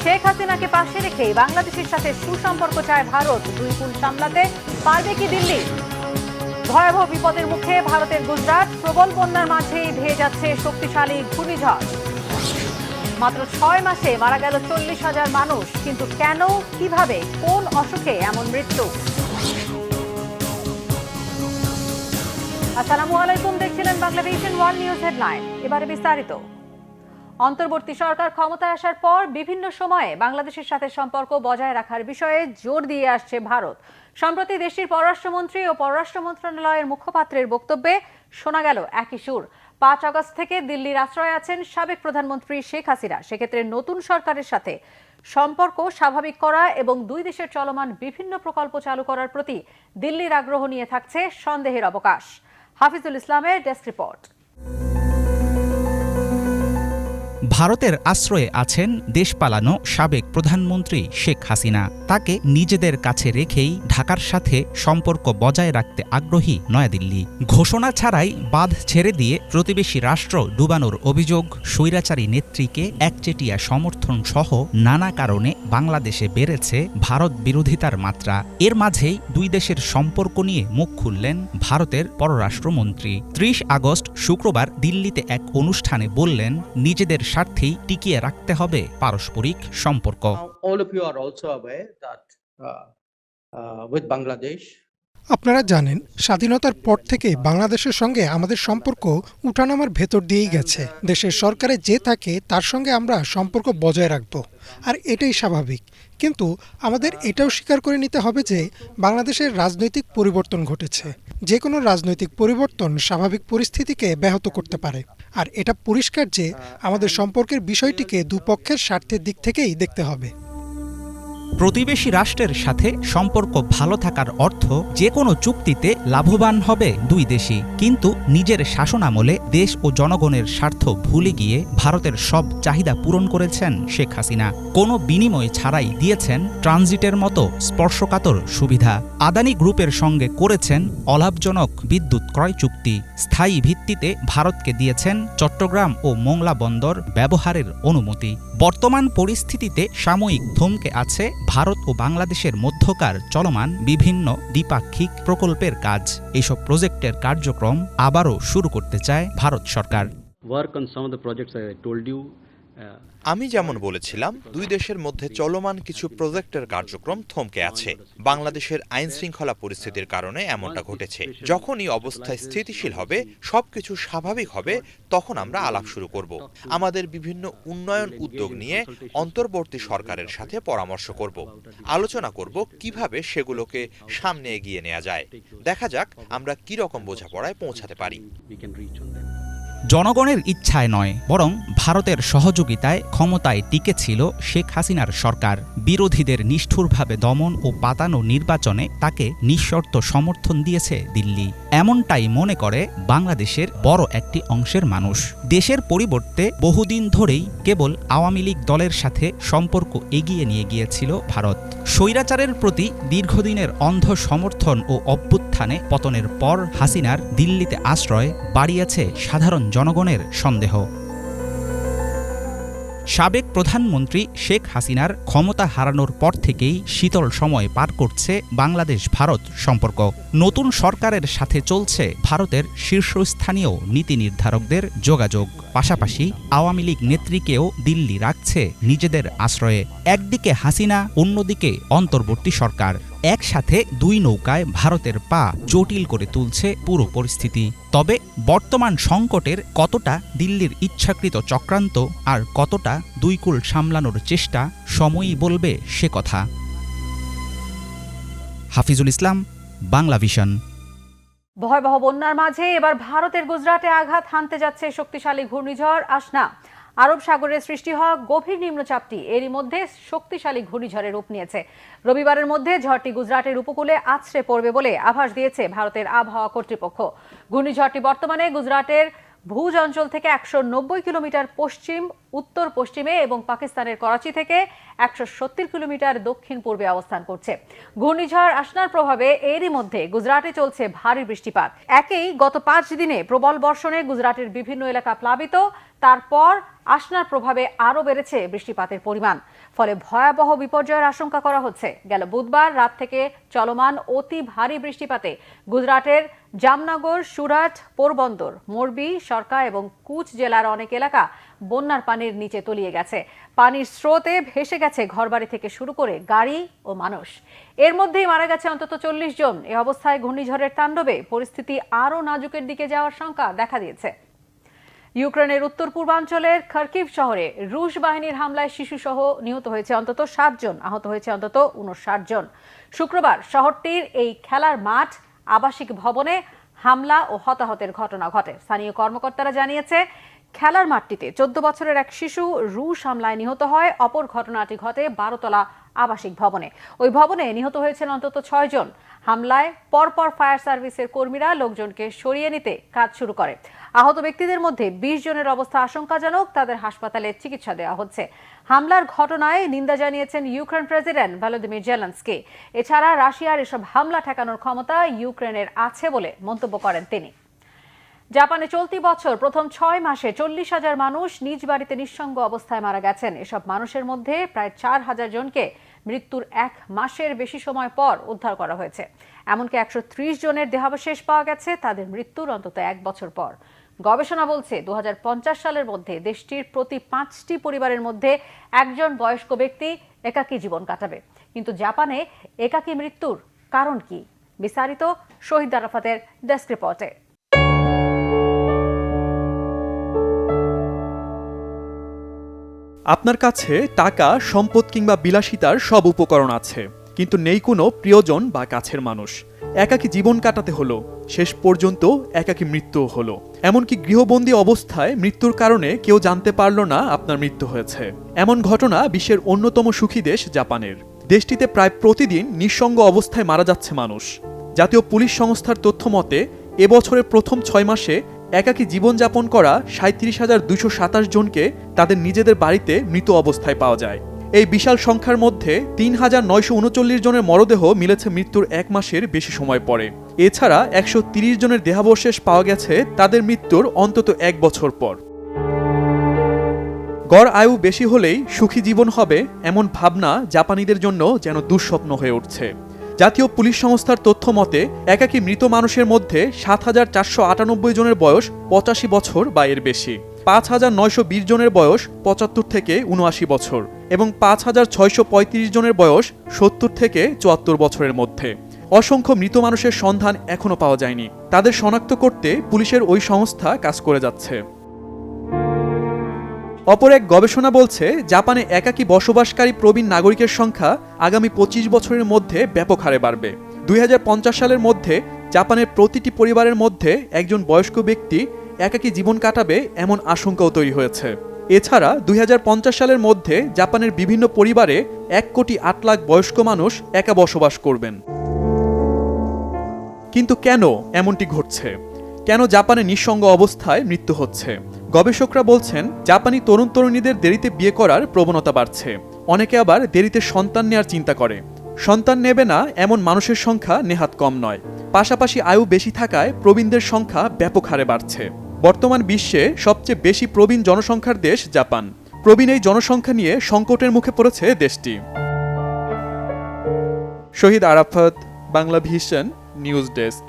শেখ হাসিনাকে পাশে রেখেই বাংলাদেশের সাথে সুসম্পর্ক চায় ভারত। দুই কূল সামলাতে পারবে কি দিল্লি? ভয়াবহ বিপদের মুখে ভারতের গুজরাট। প্রবল বন্যার মাঝেই ধেয়ে যাচ্ছে শক্তিশালী ঘূর্ণিঝড়। মাত্র 6 মাসে মারা গেল 40,000 মানুষ। কিন্তু কেন, কিভাবে, কোন অসুখে এমন মৃত্যু? আসসালামু আলাইকুম, দেখছিলেন বাংলাভিশন ওয়ার্ল্ড নিউজ হেডলাইন। এবারে বিস্তারিত। অন্তর্বর্তী সরকার ক্ষমতায় আসার পর বিভিন্ন সময়ে বাংলাদেশের সাথে সম্পর্ক বজায় রাখার বিষয়ে জোর দিয়ে আসছে ভারত। সম্প্রতি দেশটির পররাষ্ট্রমন্ত্রী ও পররাষ্ট্র মন্ত্রণালয়ের মুখপাত্রের বক্তব্যে শোনা গেল একই সুর। 5 আগস্ট থেকে দিল্লির আশ্রয়ে আছেন সাবেক প্রধানমন্ত্রী শেখ হাসিনা। সেক্ষেত্রে নতুন সরকারের সাথে সম্পর্ক স্বাভাবিক করা এবং দুই দেশের চলমান বিভিন্ন প্রকল্প চালু করার প্রতি দিল্লির আগ্রহ নিয়ে থাকছে সন্দেহের অবকাশ। হাফিজুল ইসলামের ডেস্ক রিপোর্ট। ভারতের আশ্রয়ে আছেন দেশ পালানো সাবেক প্রধানমন্ত্রী শেখ হাসিনা। তাকে নিজেদের কাছে রেখেই ঢাকার সাথে সম্পর্ক বজায় রাখতে আগ্রহী নয়াদিল্লি। ঘোষণা ছাড়াই বাঁধ ছেড়ে দিয়ে প্রতিবেশী রাষ্ট্র ডুবানোর অভিযোগ, স্বৈরাচারী নেত্রীকে একচেটিয়া সমর্থন সহ নানা কারণে বাংলাদেশে বেড়েছে ভারত বিরোধিতার মাত্রা। এর মাঝেই দুই দেশের সম্পর্ক নিয়ে মুখ খুললেন ভারতের পররাষ্ট্রমন্ত্রী। 30 আগস্ট শুক্রবার দিল্লিতে এক অনুষ্ঠানে বললেন, নিজেদের স্বার্থেই টিকিয়ে রাখতে হবে পারস্পরিক সম্পর্ক। আপনারা জানেন, স্বাধীনতার পর থেকে বাংলাদেশের সঙ্গে আমাদের সম্পর্ক উঠানামার ভেতর দিয়েই গেছে। দেশের সরকারে যে থাকে তার সঙ্গে আমরা সম্পর্ক বজায় রাখব, আর এটাই স্বাভাবিক। কিন্তু আমাদের এটাও স্বীকার করে নিতে হবে যে বাংলাদেশের রাজনৈতিক পরিবর্তন ঘটেছে। যে কোনো রাজনৈতিক পরিবর্তন স্বাভাবিক পরিস্থিতিকে ব্যাহত করতে পারে। আর এটা পরিষ্কার যে আমাদের সম্পর্কের বিষয়টিকে দুপক্ষের স্বার্থের দিক থেকেই দেখতে হবে। প্রতিবেশী রাষ্ট্রের সাথে সম্পর্ক ভালো থাকার অর্থ যে কোনো চুক্তিতে লাভবান হবে দুই দেশই। কিন্তু নিজের শাসনামলে দেশ ও জনগণের স্বার্থ ভুলে গিয়ে ভারতের সব চাহিদা পূরণ করেছেন শেখ হাসিনা। কোনো বিনিময় ছাড়াই দিয়েছেন ট্রানজিটের মতো স্পর্শকাতর সুবিধা। আদানি গ্রুপের সঙ্গে করেছেন অলাভজনক বিদ্যুৎ ক্রয় চুক্তি। স্থায়ী ভিত্তিতে ভারতকে দিয়েছেন চট্টগ্রাম ও মোংলা বন্দর ব্যবহারের অনুমতি। বর্তমান পরিস্থিতিতে সাময়িক থমকে আছে ভারত ও বাংলাদেশের মধ্যকার চলমান বিভিন্ন দ্বিপাক্ষিক প্রকল্পের কাজ। এইসব প্রজেক্টের কার্যক্রম আবারও শুরু করতে চায় ভারত সরকার। আমি যেমন বলেছিলাম, দুই দেশের মধ্যে চলমান কিছু প্রজেক্টের কার্যক্রম থমকে আছে। বাংলাদেশের আইন শৃঙ্খলা পরিস্থিতির কারণে এমনটা ঘটেছে। যখনই অবস্থা স্থিতিশীল হবে, সবকিছু স্বাভাবিক হবে, তখন আমরা আলাপ শুরু করব। আমাদের বিভিন্ন উন্নয়ন উদ্যোগ নিয়ে অন্তর্বর্তী সরকারের সাথে পরামর্শ করব, আলোচনা করব কিভাবে সেগুলোকে সামনে এগিয়ে নেওয়া যায়। দেখা যাক আমরা কি রকম বোঝাপড়ায় পৌঁছাতে পারি। জনগণের ইচ্ছায় নয়, বরং ভারতের সহযোগিতায় ক্ষমতায় টিকেছিল শেখ হাসিনার সরকার। বিরোধীদের নিষ্ঠুরভাবে দমন ও পাতানো নির্বাচনে তাকে নিঃশর্ত সমর্থন দিয়েছে দিল্লি। এমনটাই মনে করে বাংলাদেশের বড় একটি অংশের মানুষ। দেশের পরিবর্তে বহুদিন ধরেই কেবল আওয়ামী লীগ দলের সাথে সম্পর্ক এগিয়ে নিয়ে গিয়েছিল ভারত। স্বৈরাচারের প্রতি দীর্ঘদিনের অন্ধ সমর্থন ও অভ্যুত্থানে পতনের পর হাসিনার দিল্লিতে আশ্রয় বাড়িয়েছে সাধারণ জনগণের সন্দেহ। সাবেক প্রধানমন্ত্রী শেখ হাসিনার ক্ষমতা হারানোর পর থেকেই শীতল সময় পার করছে বাংলাদেশ ভারত সম্পর্ক। নতুন সরকারের সাথে চলছে ভারতের শীর্ষস্থানীয় নীতি নির্ধারকদের যোগাযোগ। পাশাপাশি আওয়ামী লীগ নেত্রীকেও দিল্লি রাখছে নিজেদের আশ্রয়ে। একদিকে হাসিনা, অন্যদিকে অন্তর্বর্তী সরকার। একসাথে দুই নৌকায় ভারতের পা জটিল করে তুলছে পুরো পরিস্থিতি। তবে বর্তমান সংকটের কতটা দিল্লির ইচ্ছাকৃত চক্রান্ত আর কতটা দুই কূল সামলানোর চেষ্টা, সময়ই বলবে সে কথা। হাফিজুল ইসলাম, বাংলাভিশন। ভয়াবহ বন্যার মাঝে এবার ভারতের গুজরাটে আঘাত হানতে যাচ্ছে শক্তিশালী ঘূর্ণিঝড় আসনা। আরব সাগরে সৃষ্টি হওয়া গভীর নিম্নচাপটি এরই মধ্যে শক্তিশালী ঘূর্ণিঝড়ের রূপ নিয়েছে। রবিবারের মধ্যে ঝড়টি গুজরাটের উপকূলে আছড়ে পড়বে বলে আভাস দিয়েছে ভারতের আবহাওয়া কর্তৃপক্ষ। ঘূর্ণিঝড়টি বর্তমানে গুজরাটের ভুজ অঞ্চল থেকে 190 কিলোমিটার পশ্চিম উত্তর পশ্চিমে এবং পাকিস্তানের করাচি থেকে 170 কিলোমিটার দক্ষিণ পূর্বে অবস্থান করছে। ঘূর্ণিঝড় আসনার প্রভাবে এরই মধ্যে গুজরাটে চলছে ভারী বৃষ্টিপাত। একেই গত 5 দিনে প্রবল বর্ষণে গুজরাটের বিভিন্ন এলাকা প্লাবিত। তারপর আসনার প্রভাবে আরও বেড়েছে বৃষ্টিপাতের পরিমাণ, ফলে ভয়াবহ বিপর্যয়ের আশঙ্কা করা হচ্ছে। গেল বুধবার রাত থেকে চলমান অতি ভারী বৃষ্টিপাতে গুজরাটের জামনগর, সুরাট, পোরবন্দর, মোরবি, সরকা এবং কুচ জেলার অনেক এলাকা বন্যার পানির নিচে তলিয়ে গেছে। পানির স্রোতে ভেসে গেছে ঘরবাড়ি থেকে শুরু করে গাড়ি ও মানুষ। এর মধ্যেই মারা গেছে অন্তত 40 জন। এ অবস্থায় ঘূর্ণিঝড়ের তাণ্ডবে পরিস্থিতি আরও নাজুকের দিকে যাওয়ার শঙ্কা দেখা দিয়েছে। ইউক্রেনের উত্তর পূর্বাঞ্চলের খার্কিভ শহরে রুশ বাহিনীর হামলায় শিশুসহ নিহত হয়েছে অন্তত 7 জন, আহত হয়েছে অন্তত 59 জন। শুক্রবার শহরটির এই খেলার মাঠ, আবাসিক ভবনে হামলা ও হতাহতের ঘটনা ঘটে। স্থানীয় কর্মকর্তারা জানিয়েছে, খেলার মাঠটিতে 14 বছরের এক শিশু রুশ হামলায় নিহত হয়। অপর ঘটনাটি ঘটে 12তলা আবাসিক ভবনে। ওই ভবনে নিহত হয়েছেন অন্তত 6 জন। হামলায় পরপর ফায়ার সার্ভিসের কর্মীরা লোকজনকে সরিয়ে নিতে কাজ শুরু করে। আহত ব্যক্তিদের মধ্যে 20 জনের অবস্থা আশঙ্কাজনক, তাদের হাসপাতালে চিকিৎসা দেওয়া হচ্ছে। হামলার ঘটনায় নিন্দা জানিয়েছেন ইউক্রেন প্রেসিডেন্ট ভলোদিমির জেলেনস্কি। এছাড়া রাশিয়ার এসব হামলা ঠেকানোর ক্ষমতা ইউক্রেনের আছে বলে মন্তব্য করেন তিনি। জাপানে চলতি বছর প্রথম 6 মাসে 40,000 মানুষ নিজ বাড়িতে নিঃসঙ্গ অবস্থায় মারা গেছেন। এসব মানুষের মধ্যে প্রায় 4,000 জনকে মৃত্যুর 1 মাসের বেশি সময় পর উদ্ধার করা হয়েছে। এমনকি 130 জনের দেহাবশেষ পাওয়া গেছে তাদের মৃত্যুর অন্তত 1 বছর পর। গবেষণা বলছে 2050 সালের মধ্যে দেশটির প্রতি 5টি পরিবারের মধ্যে একজন বয়স্ক ব্যক্তি একাকী জীবন কাটাবে। কিন্তু জাপানে একাকী মৃত্যুর কারণ কি? বিস্তারিত শহীদ আরাফাতের ডেস্ক রিপোর্টে। আপনার কাছে টাকা, সম্পদ কিংবা বিলাসিতার সব উপকরণ আছে, কিন্তু নেই কোনো প্রিয়জন বা কাছের মানুষ। একাকী জীবন কাটাতে হলো, শেষ পর্যন্ত একাকী মৃত্যুও হলো। এমনকি গৃহবন্দী অবস্থায় মৃত্যুর কারণে কেউ জানতে পারল না আপনার মৃত্যু হয়েছে। এমন ঘটনা বিশ্বের অন্যতম সুখী দেশ জাপানের। দেশটিতে প্রায় প্রতিদিন নিঃসঙ্গ অবস্থায় মারা যাচ্ছে মানুষ। জাতীয় পুলিশ সংস্থার তথ্য মতে এবছরের প্রথম 6 মাসে একাকী জীবনযাপন করা 37,227 জনকে তাদের নিজেদের বাড়িতে মৃত অবস্থায় পাওয়া যায়। এই বিশাল সংখ্যার মধ্যে 3,939 জনের মরদেহ মিলেছে মৃত্যুর 1 মাসের বেশি সময় পরে। এছাড়া 130 জনের দেহাবশেষ পাওয়া গেছে তাদের মৃত্যুর অন্তত 1 বছর পর। গড় আয়ু বেশি হলেই সুখী জীবন হবে, এমন ভাবনা জাপানিদের জন্য যেন দুঃস্বপ্ন হয়ে উঠছে। জাতীয় পুলিশ সংস্থার তথ্য মতে একাকী মৃত মানুষের মধ্যে 7,498 জনের বয়স 85 বছর বা এর বেশি, 5,920 জনের বয়স 75 থেকে 79 বছর এবং 5,635 জনের বয়স 70 থেকে 74 বছরের মধ্যে। অসংখ্য মৃত মানুষের সন্ধান এখনো পাওয়া যায়নি। তাদের শনাক্ত করতে পুলিশের ওই সংস্থা কাজ করে যাচ্ছে। অপর এক গবেষণা বলছে, জাপানে একাকী বসবাসকারী প্রবীণ নাগরিকের সংখ্যা আগামী 25 বছরের মধ্যে ব্যাপক হারে বাড়বে। 2050 সালের মধ্যে জাপানের প্রতিটি পরিবারের মধ্যে একজন বয়স্ক ব্যক্তি একাকী জীবন কাটাবে, এমন আশঙ্কাও তৈরি হয়েছে। এছাড়া 2050 সালের মধ্যে জাপানের বিভিন্ন পরিবারে 1,08 লাখ বয়স্ক মানুষ একা বসবাস করবেন। কিন্তু কেন এমনটি ঘটছে? কেন জাপানে নিঃসঙ্গ অবস্থায় মৃত্যু হচ্ছে? গবেষকরা বলছেন, জাপানি তরুণ তরুণীদের দেরিতে বিয়ে করার প্রবণতা বাড়ছে। অনেকে আবার দেরিতে সন্তান নেয়ার চিন্তা করে। সন্তান নেবে না এমন মানুষের সংখ্যা নেহাত কম নয়। পাশাপাশি আয়ু বেশি থাকায় প্রবীণদের সংখ্যা ব্যাপক হারে বাড়ছে। বর্তমান বিশ্বে সবচেয়ে বেশি প্রবীণ জনসংখ্যার দেশ জাপান। প্রবীণ এই জনসংখ্যা নিয়ে সংকটের মুখে পড়েছে দেশটি। Shahid Arafat, Bangla Vision, news desk.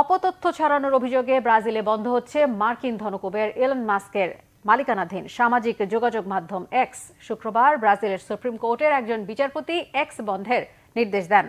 অপতথ্য ছড়ানোর অভিযোগে ব্রাজিলে বন্ধ হচ্ছে মার্কিন ধনকুবের এলন মাস্কের মালিকানাধীন সামাজিক যোগাযোগ মাধ্যম এক্স। শুক্রবার ব্রাজিলের সুপ্রিম কোর্টের একজন বিচারপতি এক্স বন্ধের নির্দেশ দেন।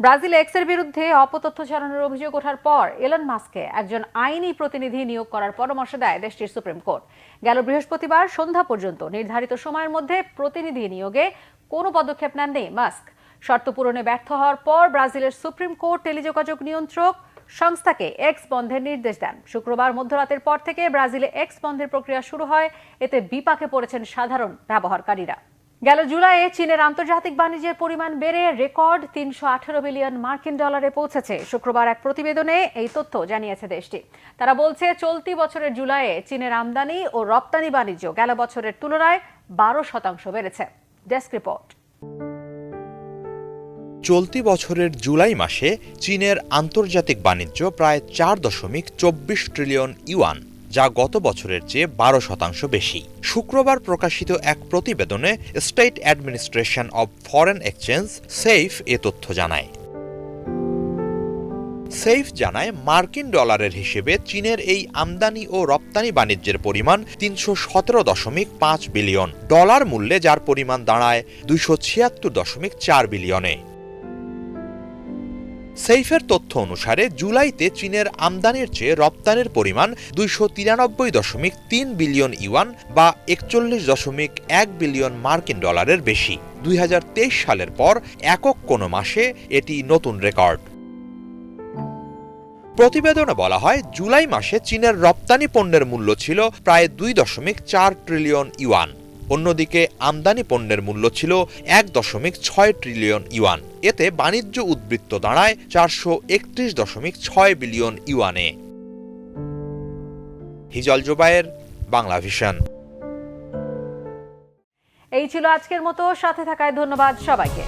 ব্রাজিলে এক্সের বিরুদ্ধে অপতথ্য ছড়ানোর অভিযোগ ওঠার পর এলন মাস্ককে একজন আইনি প্রতিনিধি নিয়োগ করার পরামর্শ দেয় দেশটির সুপ্রিম কোর্ট। গেল বৃহস্পতিবার সন্ধ্যা পর্যন্ত নির্ধারিত সময়ের মধ্যে প্রতিনিধি নিয়োগে কোনো পদক্ষেপ নেননি মাস্ক। শর্ত পূরণে ব্যর্থ হওয়ার পর ব্রাজিলের সুপ্রিম কোর্ট টেলিযোগাযোগ নিয়ন্ত্রক সংস্থাকে এক্স বন্ধের নির্দেশ দেন। শুক্রবার মধ্যরাতের পর থেকে ব্রাজিলে এক্স বন্ধের প্রক্রিয়া শুরু হয়। এতে বিপাকে পড়েছেন সাধারণ ব্যবহারকারীরা। গেল জুলাইয়ে চীনের আন্তর্জাতিক বাণিজ্যের পরিমাণ বেড়ে রেকর্ড 318 বিলিয়ন মার্কিন ডলারে পৌঁছেছে। শুক্রবার এক প্রতিবেদনে এই তথ্য জানিয়েছে দেশটি। তারা বলছে, চলতি বছরের জুলাইয়ে চীনের আমদানি ও রপ্তানি বাণিজ্য গেল বছরের তুলনায় 12% বেড়েছে। Desk report. চলতি বছরের জুলাই মাসে চীনের আন্তর্জাতিক বাণিজ্য প্রায় 4.24 ট্রিলিয়ন ইউয়ান, যা গত বছরের চেয়ে 12% বেশি। শুক্রবার প্রকাশিত এক প্রতিবেদনে State Administration of Foreign Exchange SAFE এ তথ্য জানায়। সেইফ জানায় মার্কিন ডলারের হিসেবে চীনের এই আমদানি ও রপ্তানি বাণিজ্যের পরিমাণ 317.5 বিলিয়ন ডলার মূল্যে, যার পরিমাণ দাঁড়ায় 276.4 বিলিয়নে। সেইফের তথ্য অনুসারে জুলাইতে চীনের আমদানির চেয়ে রপ্তানির পরিমাণ 293.3 বিলিয়ন ইউয়ান বা 41.1 বিলিয়ন মার্কিন ডলারের বেশি। 2023 সালের পর একক কোনো মাসে এটি নতুন রেকর্ড। প্রতিবেদনে বলা হয়, জুলাই মাসে চীনের রপ্তানি পণ্যের মূল্য ছিল প্রায় 2.4 ট্রিলিয়ন ইউয়ান। অন্যদিকে আমদানি পণ্যের মূল্য ছিল 1.6 ট্রিলিয়ন ইউয়ান। এতে বাণিজ্য উদ্বৃত্ত দাঁড়ায় 431.6 বিলিয়ন ইউয়ানে। হিজল জুবায়ের, বাংলা ভিশন। এই ছিল আজকের মতো, সাথে থাকায় ধন্যবাদ সবাইকে।